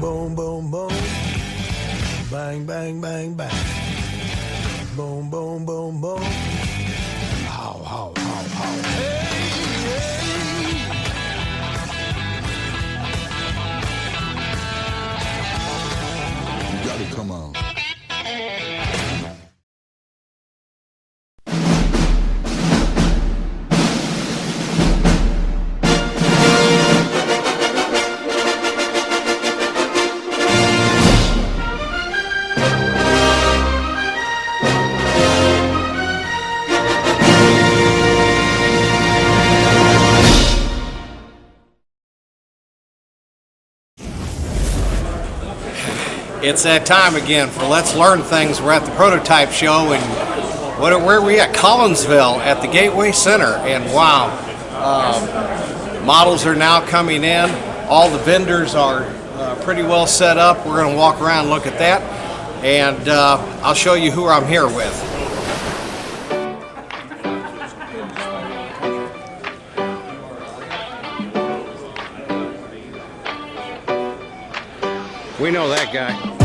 boom, boom, boom. Bang, bang, bang, bang. Boom, boom, boom, boom. How, how, how, how. Hey, hey. You gotta come on. It's that time again for Let's Learn Things. We're at the prototype show, and where are we at? Collinsville at the Gateway Center. And wow, models are now coming in. All the vendors are pretty well set up. We're going to walk around and look at that, and I'll show you who I'm here with. We know that guy.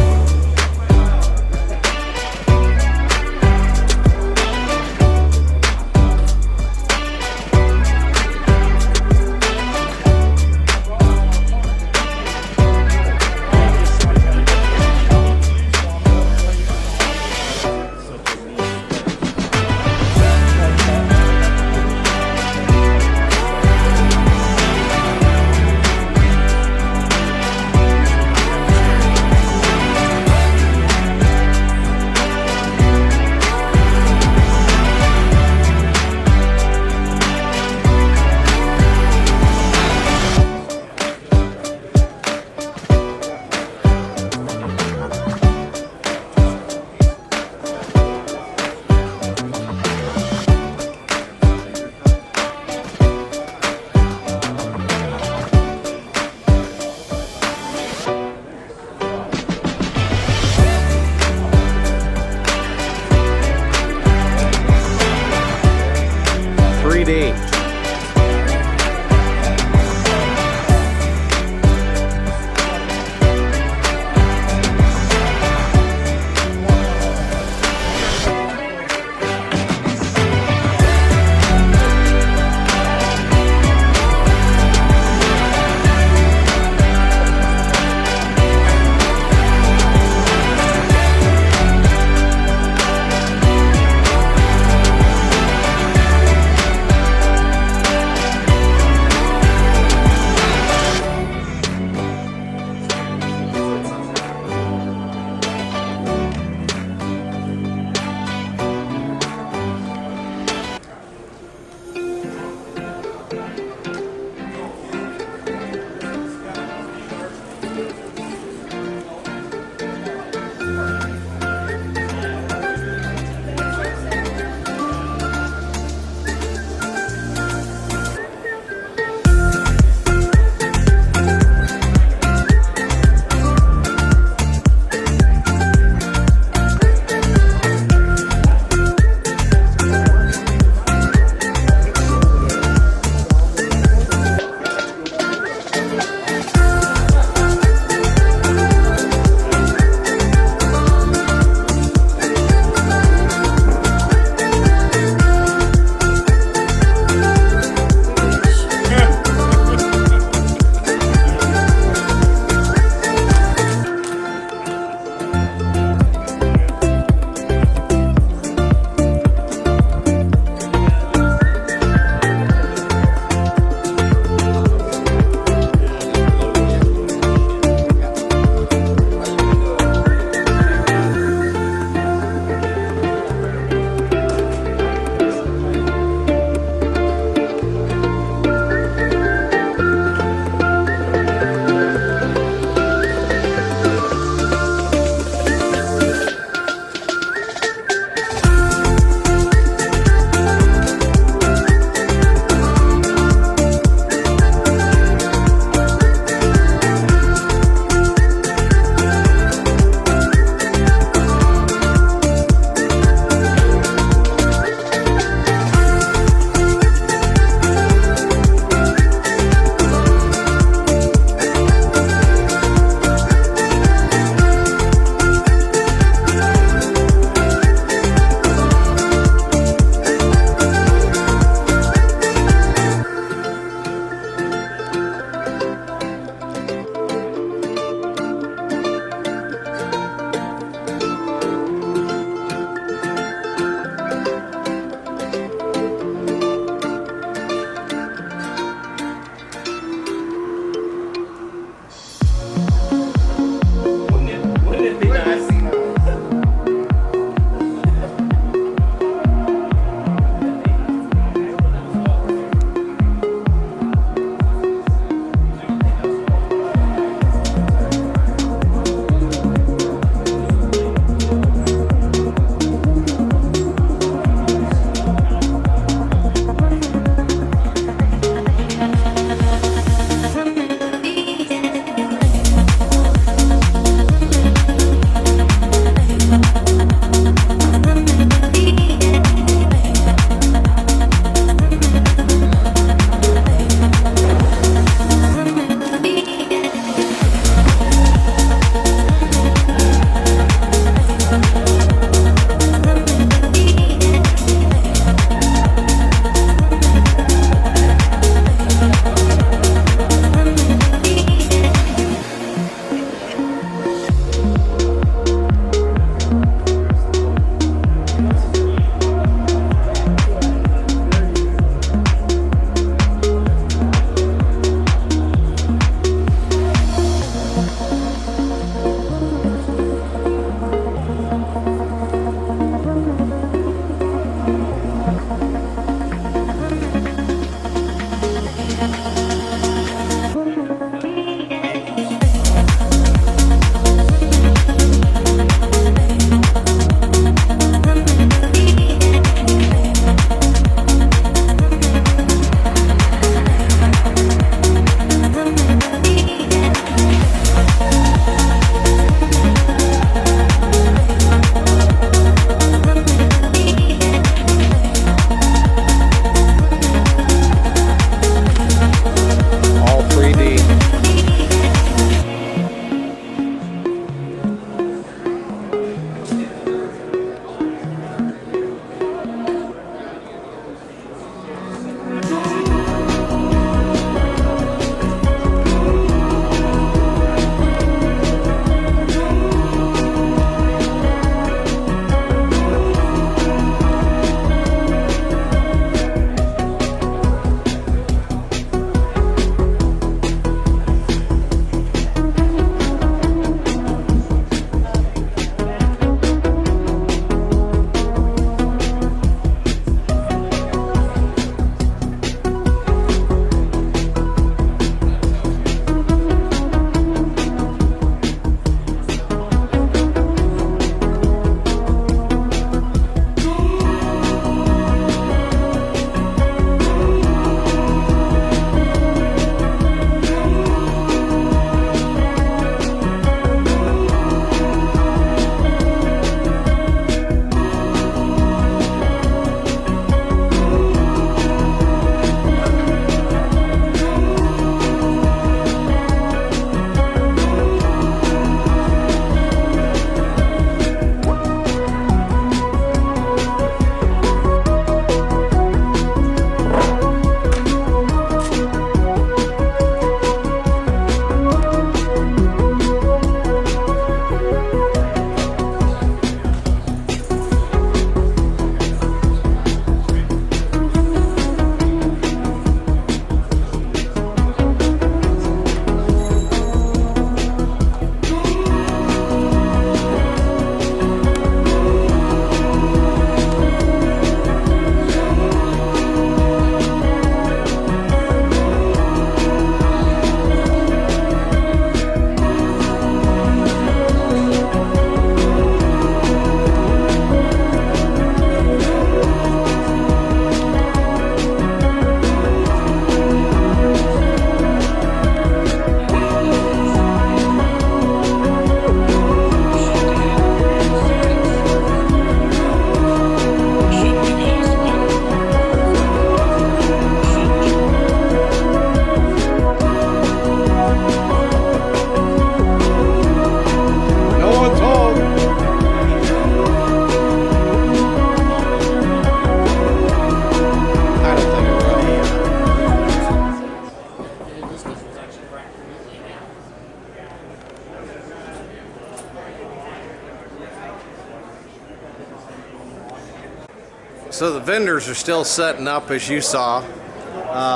So the vendors are still setting up, as you saw.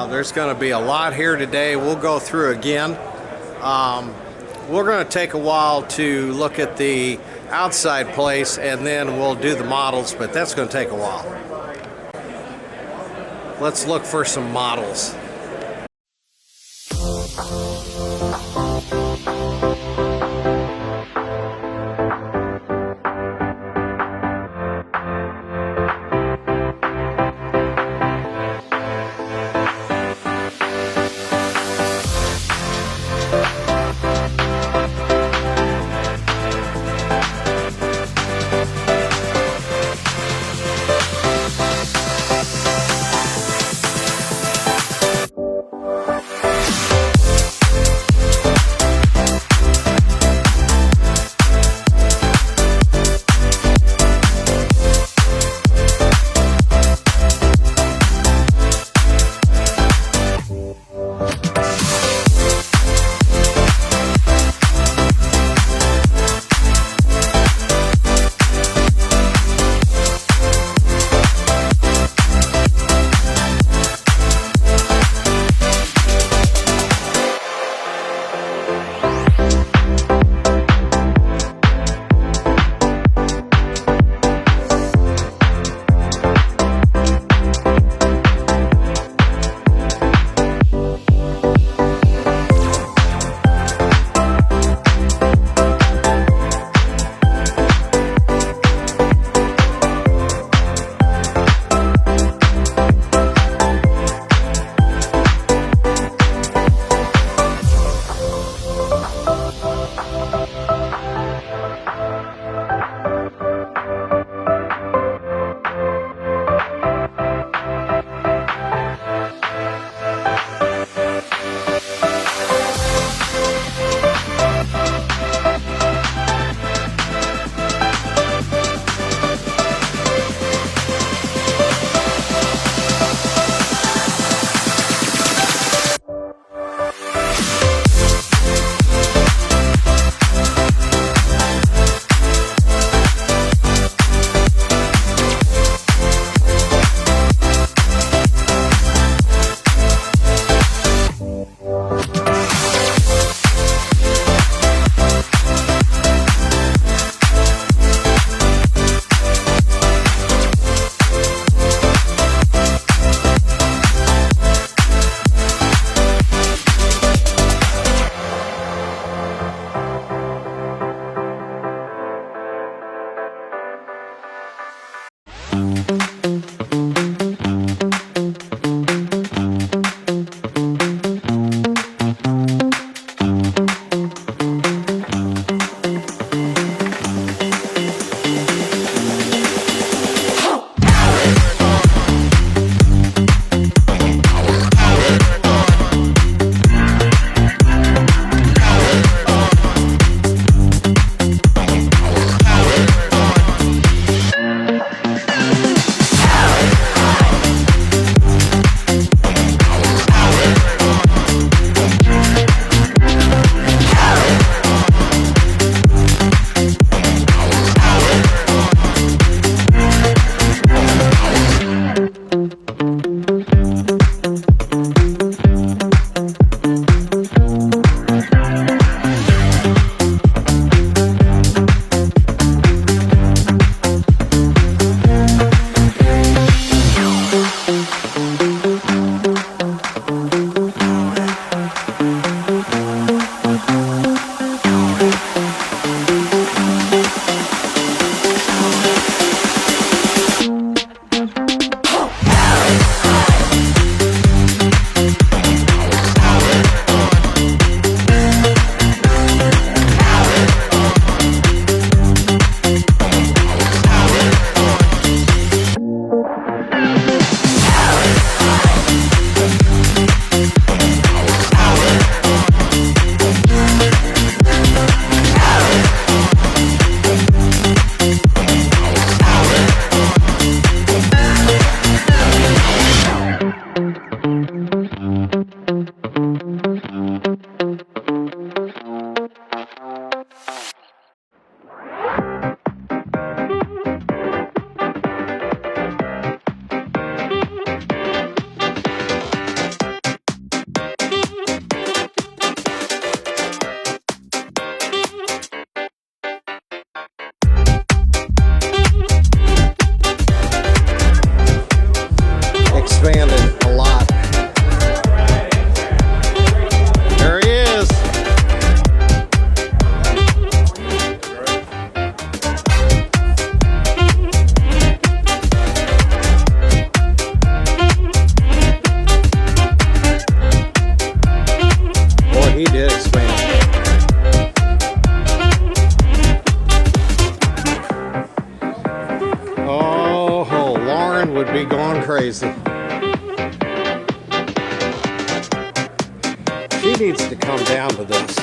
There's going to be a lot here today. We'll go through again. We're going to take a while to look at the outside place, and then we'll do the models, but that's going to take a while. Let's look for some models. crazy. She needs to come down to this.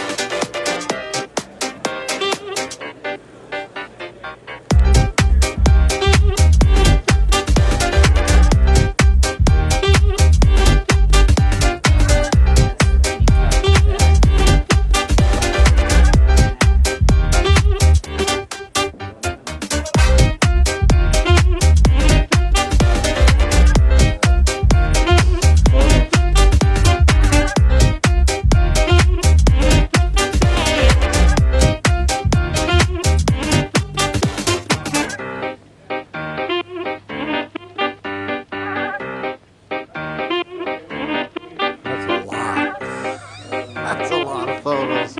That's a lot of photos.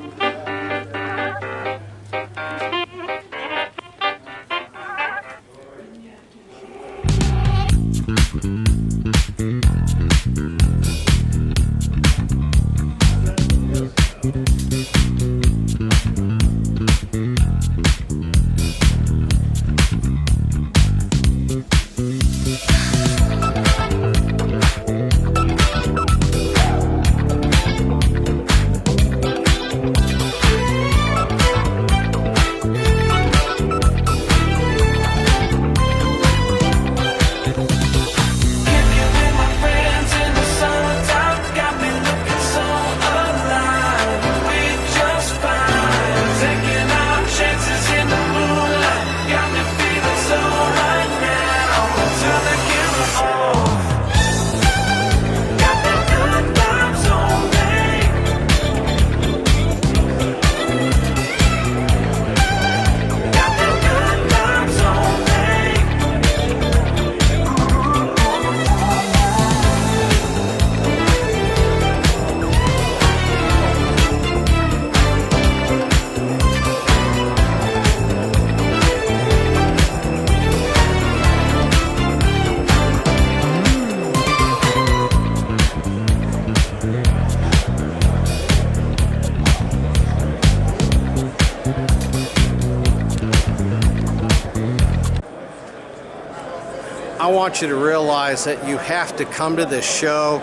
I want you to realize that you have to come to this show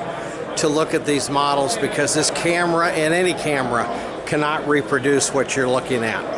to look at these models, because this camera and any camera cannot reproduce what you're looking at.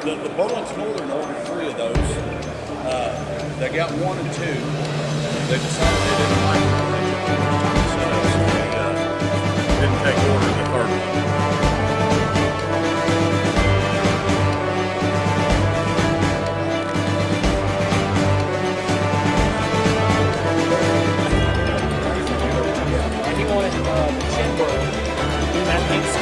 The Berlin's Northern ordered 3 of those. They got 1 and 2. They decided they didn't like it. So they didn't take order of the third one. He wanted chin work. That means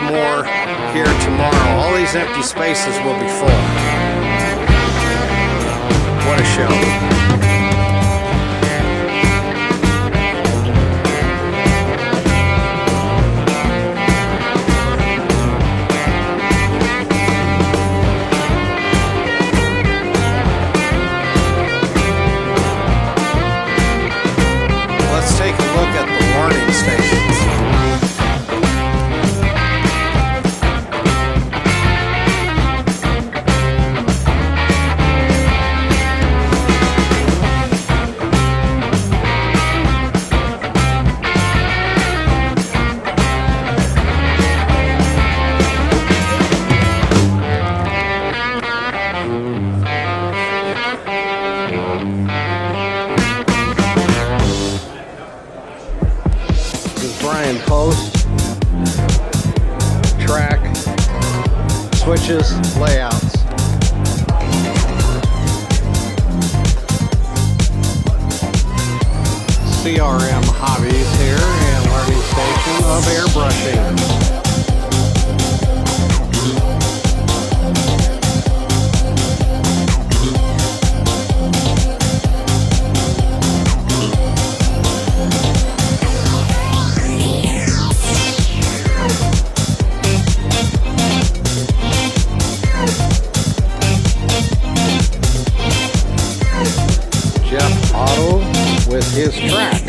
much more here tomorrow. All these empty spaces will be full. What a show. Let's take a look at the learning stations. Brian Post, track, switches, layouts. CRM hobbies here and learning station of airbrushing. Jeff Otto with his track.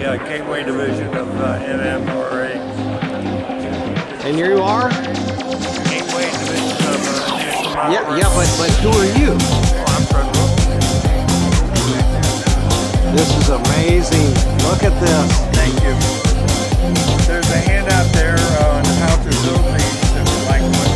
The Gateway division of NMRA. And you are? Gateway division of Yeah, but who are you? I'm Fred Wilson. This is amazing. Look at this. Thank you. There's a handout there on how to build these if you like one.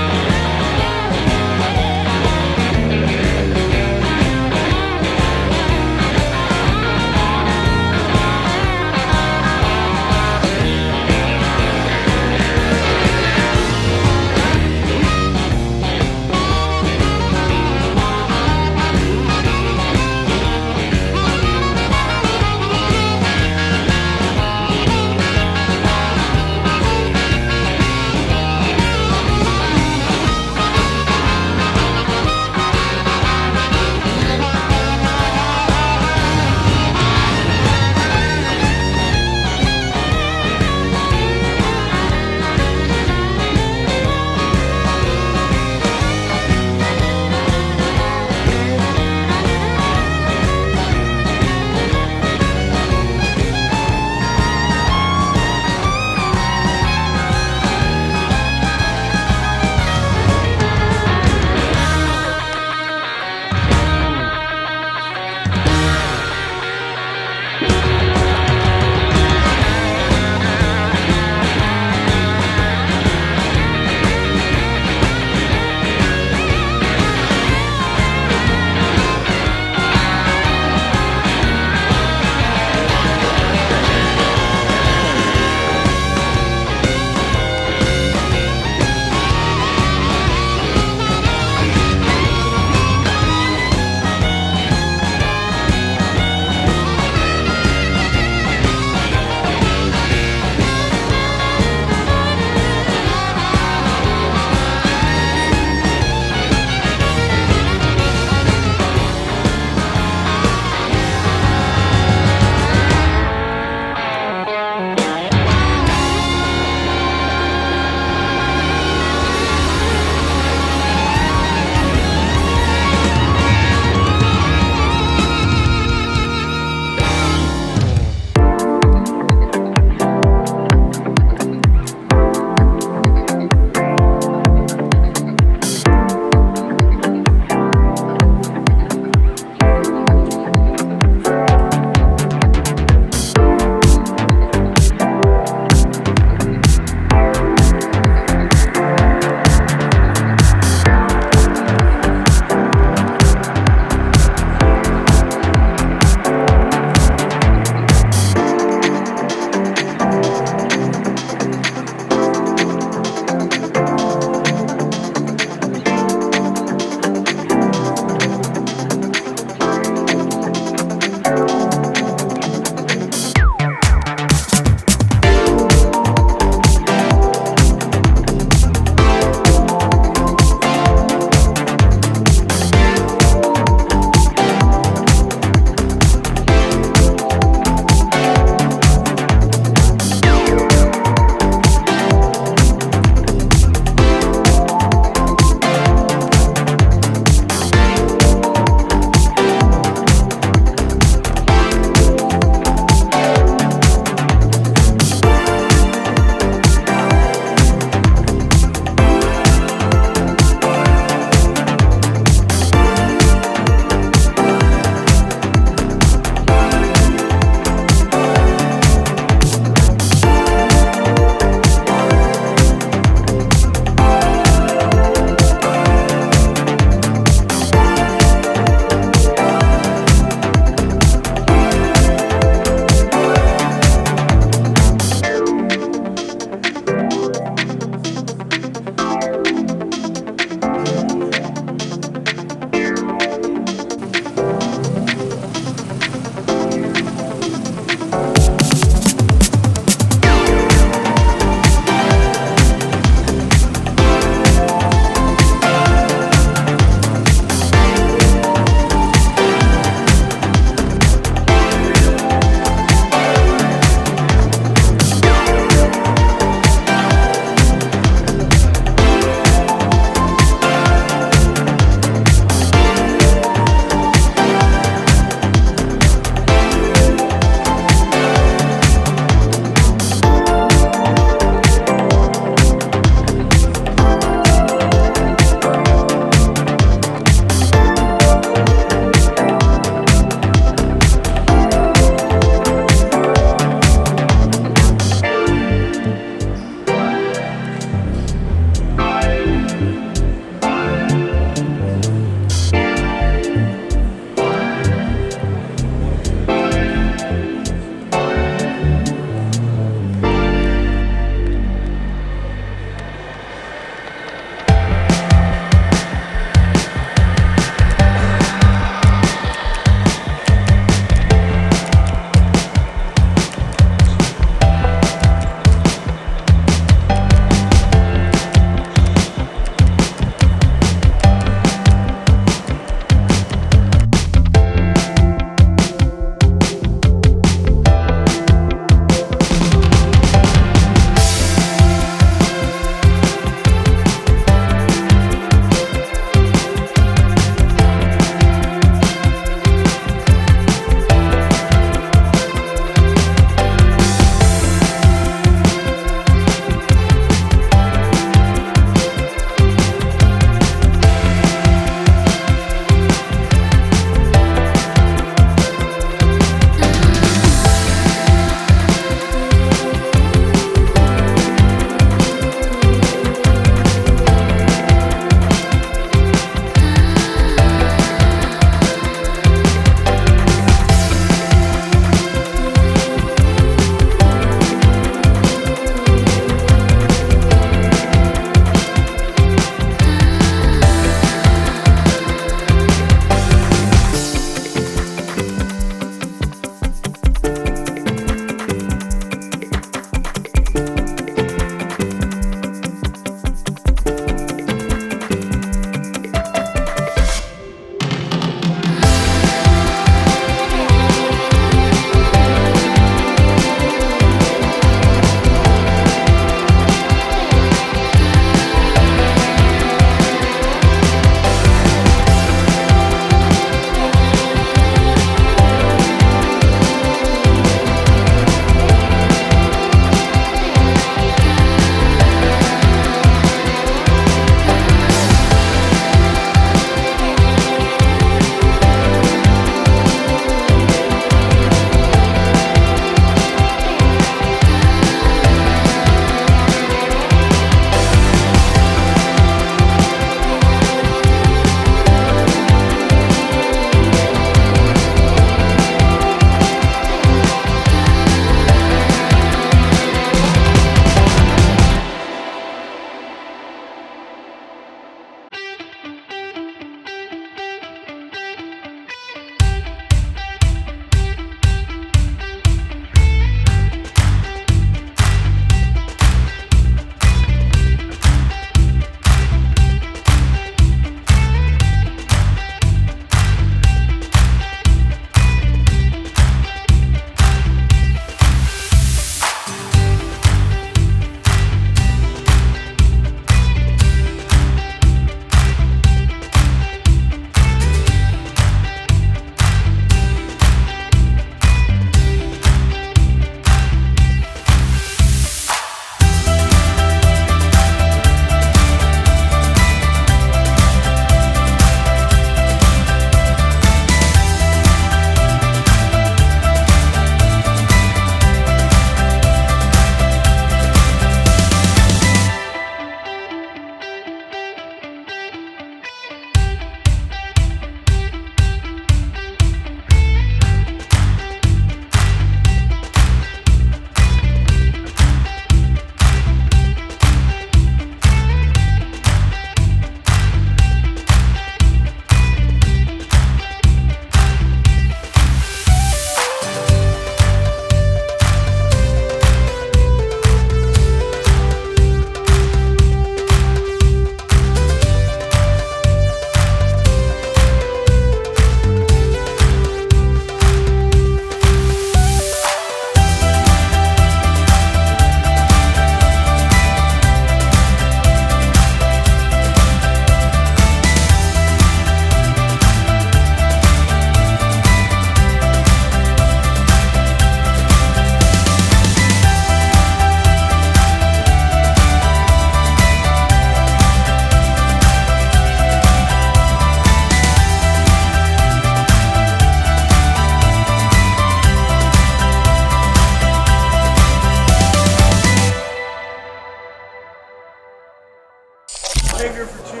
bigger for two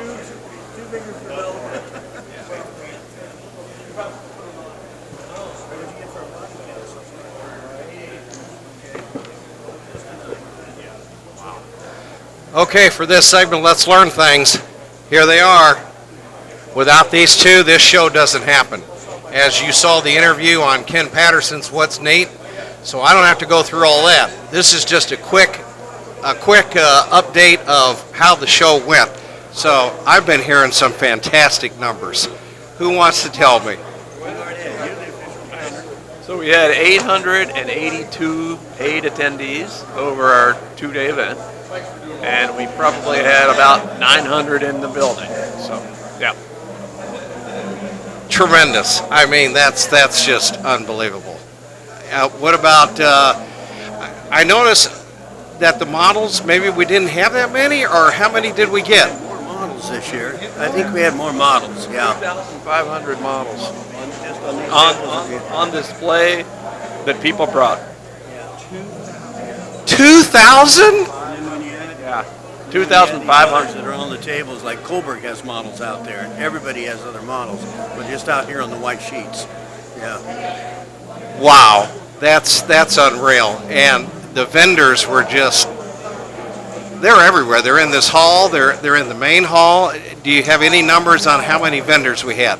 bigger for development. Okay, for this segment, let's learn things. Here they are. Without these two, this show doesn't happen. As you saw the interview on Ken Patterson's What's Neat, so I don't have to go through all that. This is just a quick update of how the show went. So I've been hearing some fantastic numbers. Who wants to tell me? So we had 882 paid attendees over our 2-day event, and we probably had about 900 in the building. So, yeah. Tremendous. I mean, that's just unbelievable. What about, I noticed that the models, maybe we didn't have that many, or how many did we get? More models this year. I think we had more models, yeah. 2,500 models Just on these on display that people brought. 2,000? Yeah, 2,500. that are on the tables, like Colberg has models out there, and everybody has other models, but just out here on the white sheets. Yeah. Wow, that's unreal. And the vendors were just, they're everywhere. They're in this hall, they're in the main hall. Do you have any numbers on how many vendors we had?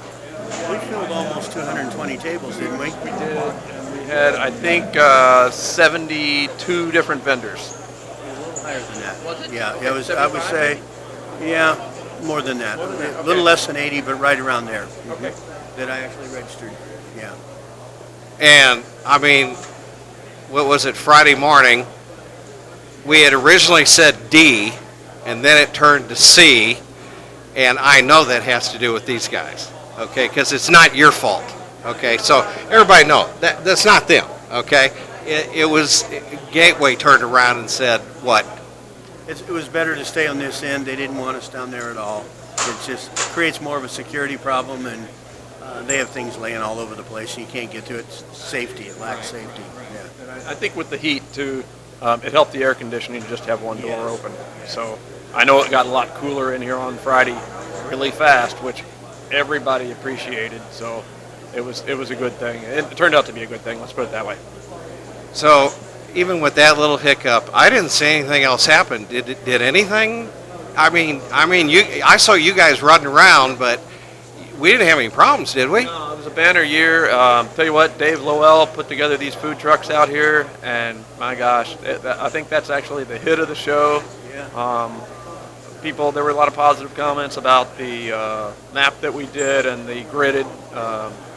We filled almost 220 tables, didn't we? We did, and we had, I think, 72 different vendors. A little higher than that. Was it? Yeah, it was, I would say, yeah, more than that. A little less than 80, but right around there. Okay. That I actually registered, yeah. And I mean, what was it, Friday morning? We had originally said D, and then it turned to C, and I know that has to do with these guys, okay? Because it's not your fault, okay? So everybody know that's not them, okay? It was Gateway turned around and said what? It was better to stay on this end. They didn't want us down there at all. It just creates more of a security problem, and they have things laying all over the place. You can't get to it. Safety, it lacks safety. Yeah. I think with the heat too, it helped the air conditioning to just have one door open. So I know it got a lot cooler in here on Friday really fast, which everybody appreciated. So it was a good thing. It turned out to be a good thing. Let's put it that way. So even with that little hiccup, I didn't see anything else happen. Did anything? I mean, I saw you guys running around, but we didn't have any problems, did we? No, it was a banner year. Tell you what, Dave Lowell put together these food trucks out here, and my gosh, I think that's actually the hit of the show. Yeah. There were a lot of positive comments about the map that we did and the gridded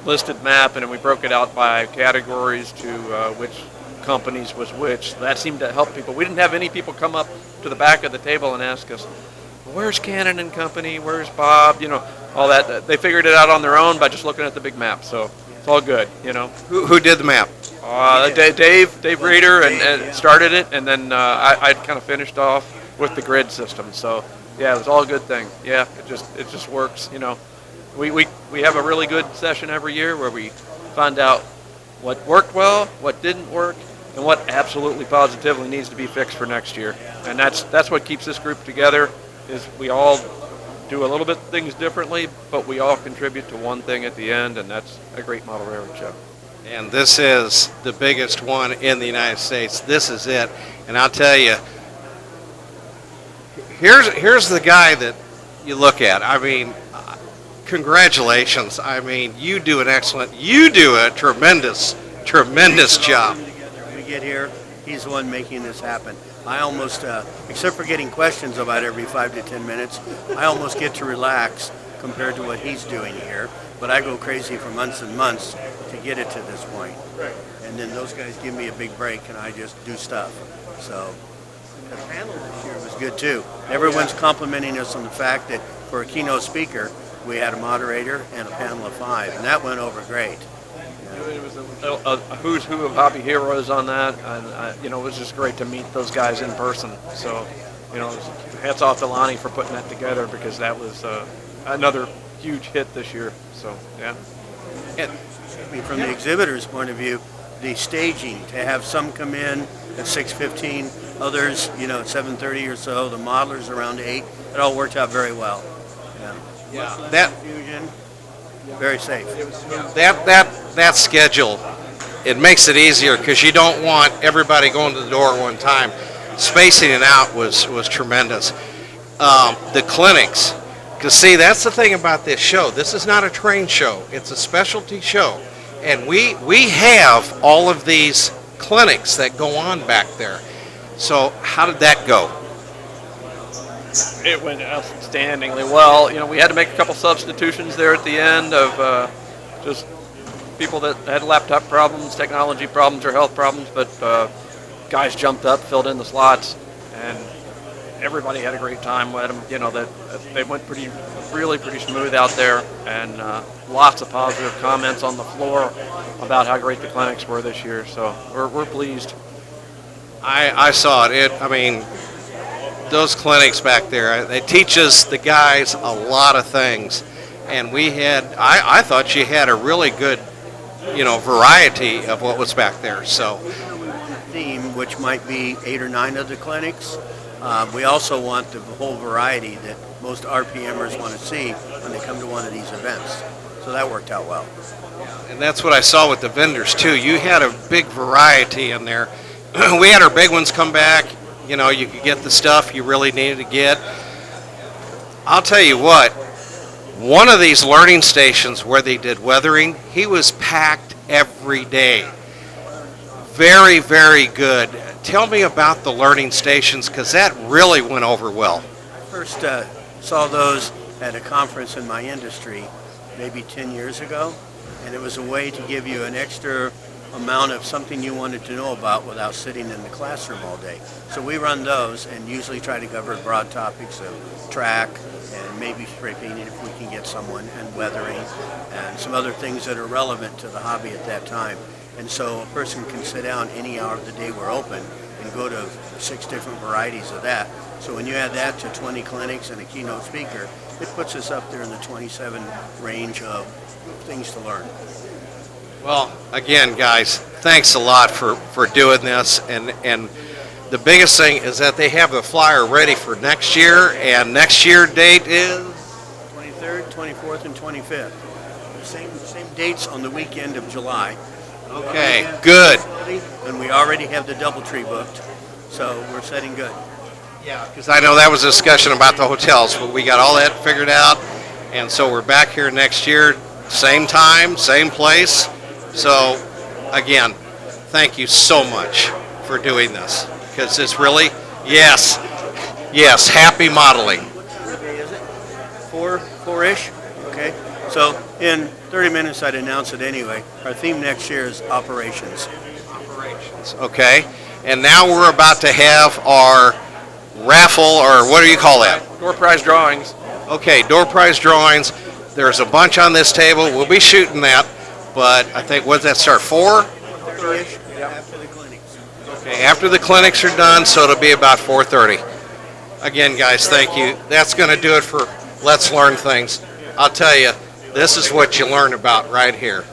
listed map, and then we broke it out by categories to which companies was which. That seemed to help people. We didn't have any people come up to the back of the table and ask us, where's Cannon and Company, where's Bob, all that. They figured it out on their own by just looking at the big map, so it's all good, Who did the map? Dave Reeder and started it, and then I kind of finished off with the grid system, so yeah, it was all a good thing. Yeah, it just works, We have a really good session every year where we find out what worked well, what didn't work, and what absolutely positively needs to be fixed for next year. And that's what keeps this group together, is we all do a little bit things differently, but we all contribute to one thing at the end, and that's a great model railroad show. And this is the biggest one in the United States. This is it. And I'll tell you, here's the guy that you look at. I mean, congratulations. I mean, you do a tremendous job. When we get here, he's the one making this happen. I almost, except for getting questions about every 5 to 10 minutes, I almost get to relax compared to what he's doing here. But I go crazy for months and months to get it to this point. Right. And then those guys give me a big break, and I just do stuff. So the panel this year was good too. Everyone's complimenting us on the fact that for a keynote speaker, we had a moderator and a panel of 5, and that went over great. It was a who's who of hobby heroes on that, and it was just great to meet those guys in person. So, hats off to Lonnie for putting that together, because that was another huge hit this year. So, yeah. I mean, from the exhibitor's point of view, the staging, to have some come in at 6:15, Others, at 7:30 or so. The modelers around 8. It all worked out very well. Yeah. Less That confusion, very safe. that schedule, it makes it easier because you don't want everybody going to the door at one time. Spacing it out was tremendous. The clinics, because see, that's the thing about this show. This is not a train show. It's a specialty show. And we have all of these clinics that go on back there. So how did that go? It went outstandingly well. We had to make a couple substitutions there at the end of just people that had laptop problems, technology problems, or health problems, but guys jumped up, filled in the slots, and everybody had a great time with them. That they went really pretty smooth out there, and lots of positive comments on the floor about how great the clinics were this year. So we're pleased. I saw it. Those clinics back there, they teach us, the guys, a lot of things. And I thought you had a really good, variety of what was back there. So, Theme, which might be 8 or 9 of the clinics. We also want the whole variety that most RPMers want to see when they come to one of these events. So that worked out well. and that's what I saw with the vendors too. You had a big variety in there. We had our big ones come back. You could get the stuff you really needed to get. I'll tell you what, one of these learning stations where they did weathering, he was packed every day. Very, very good. Tell me about the learning stations, because that really went over well. First saw those at a conference in my industry maybe 10 years ago, and it was a way to give you an extra amount of something you wanted to know about without sitting in the classroom all day. So we run those and usually try to cover broad topics of track and maybe spray painting if we can get someone, and weathering and some other things that are relevant to the hobby at that time. And so a person can sit down any hour of the day we're open and go to 6 different varieties of that. So when you add that to 20 clinics and a keynote speaker, it puts us up there in the 27 range of things to learn. Well, again, guys, thanks a lot for doing this. And the biggest thing is that they have the flyer ready for next year, and next year date is 23rd, 24th, and 25th. The same dates on the weekend of July. okay. Good. And we already have the DoubleTree booked, so we're setting good. Yeah, because I know that was a discussion about the hotels, but we got all that figured out, and so we're back here next year, same time, same place. So, again, thank you so much for doing this, because it's really, yes, happy modeling. What day is it? 4-ish? Okay. So in 30 minutes I'd announce it anyway. Our theme next year is operations. Operations, okay. And now we're about to have our raffle, or what do you call that? Door prize drawings. Okay, door prize drawings. There's a bunch on this table. We'll be shooting that, but I think, what does that start, 4? 30-ish after the clinics. Okay, after the clinics are done, so it'll be about 4:30. Again, guys, thank you. That's going to do it for Let's Learn Things. I'll tell you, this is what you learn about right here.